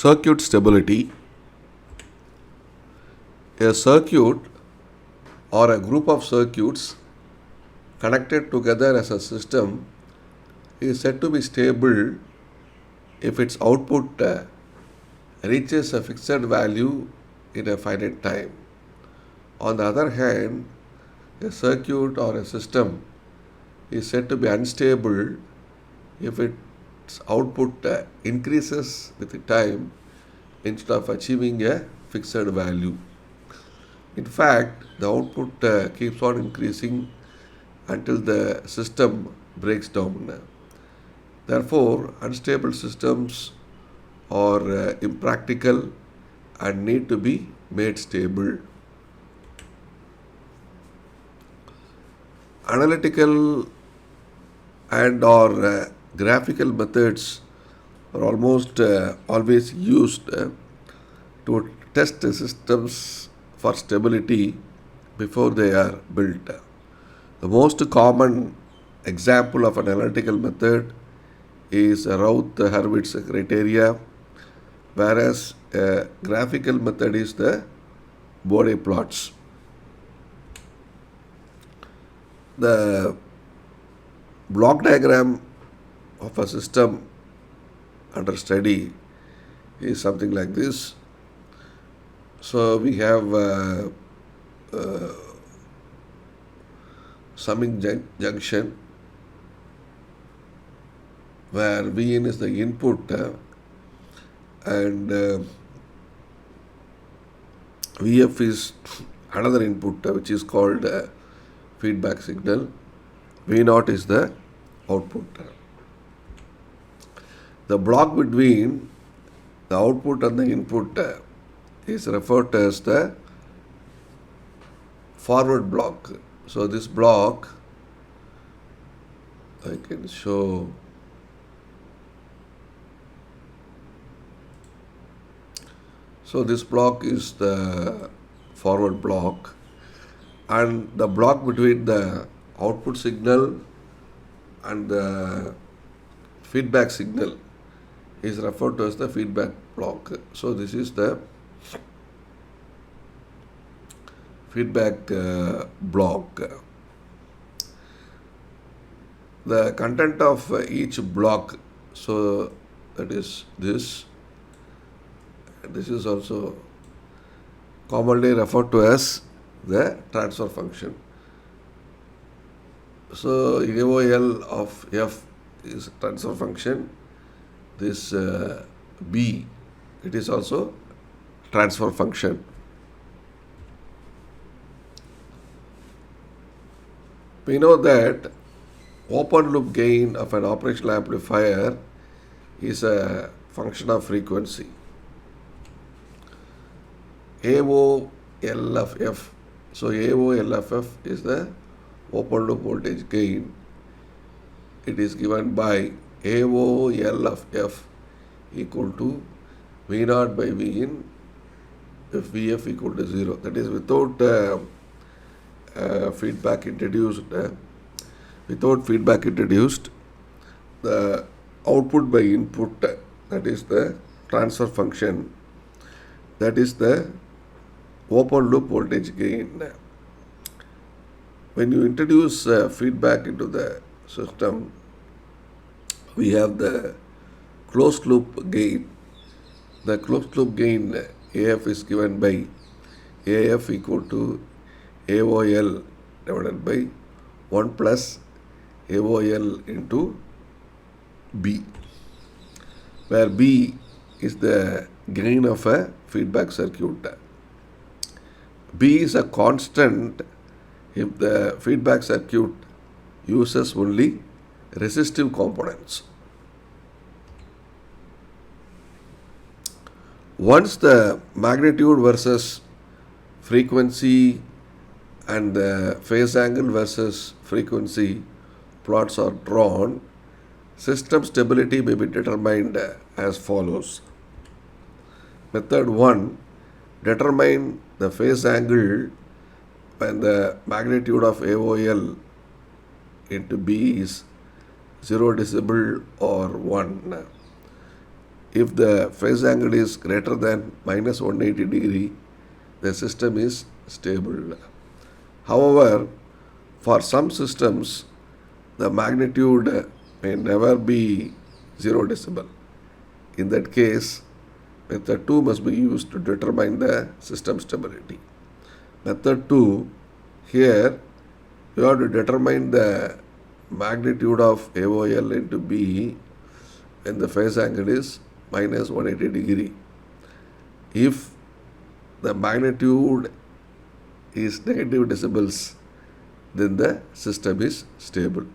circuit stability. A circuit or a group of circuits connected together as a system is said to be stable if its output reaches a fixed value in a finite time. On the other hand, a circuit or a system is said to be unstable if its output increases with time instead of achieving a fixed value. In fact, the output keeps on increasing until the system breaks down. Therefore, unstable systems are impractical and need to be made stable. Analytical and or graphical methods are almost always used to test the systems for stability before they are built. The most common example of an analytical method is Routh-Hurwitz criteria, whereas a graphical method is the Bode plots. The block diagram of a system under study is something like this. So we have summing junction where Vn is the input and Vf is another input which is called feedback signal. V0 is the output. The block between the output and the input is referred to as the forward block. So this block, I can show. So this block is the forward block, and the block between the output signal and the feedback signal is referred to as the feedback block. So this is the feedback block. The content of each block, so that is this. This is also commonly referred to as the transfer function. So AOL of F is transfer function. This B, it is also transfer function. We know that open loop gain of an operational amplifier is a function of frequency. AOL of F. So AOL of F is the open loop voltage gain. It is given by AOL of F equal to V0 by Vin if Vf equal to 0. That is without feedback introduced. Without feedback introduced, the output by input, that is the transfer function, that is the open loop voltage gain. When you introduce feedback into the system, we have the closed loop gain. The closed loop gain AF is given by AF equal to AOL divided by 1 plus AOL into B, where B is the gain of a feedback circuit. B is a constant if the feedback circuit uses only resistive components. Once the magnitude versus frequency and the phase angle versus frequency plots are drawn, system stability may be determined as follows. Method 1, determine the phase angle when the magnitude of AOL into B is 0 decibel or 1. If the phase angle is greater than minus 180 degree, the system is stable. However, for some systems, the magnitude may never be 0 decibel. In that case, method 2 must be used to determine the system stability. Method 2, here you have to determine the magnitude of AOL into B when the phase angle is minus 180 degree. If the magnitude is negative decibels, then the system is stable.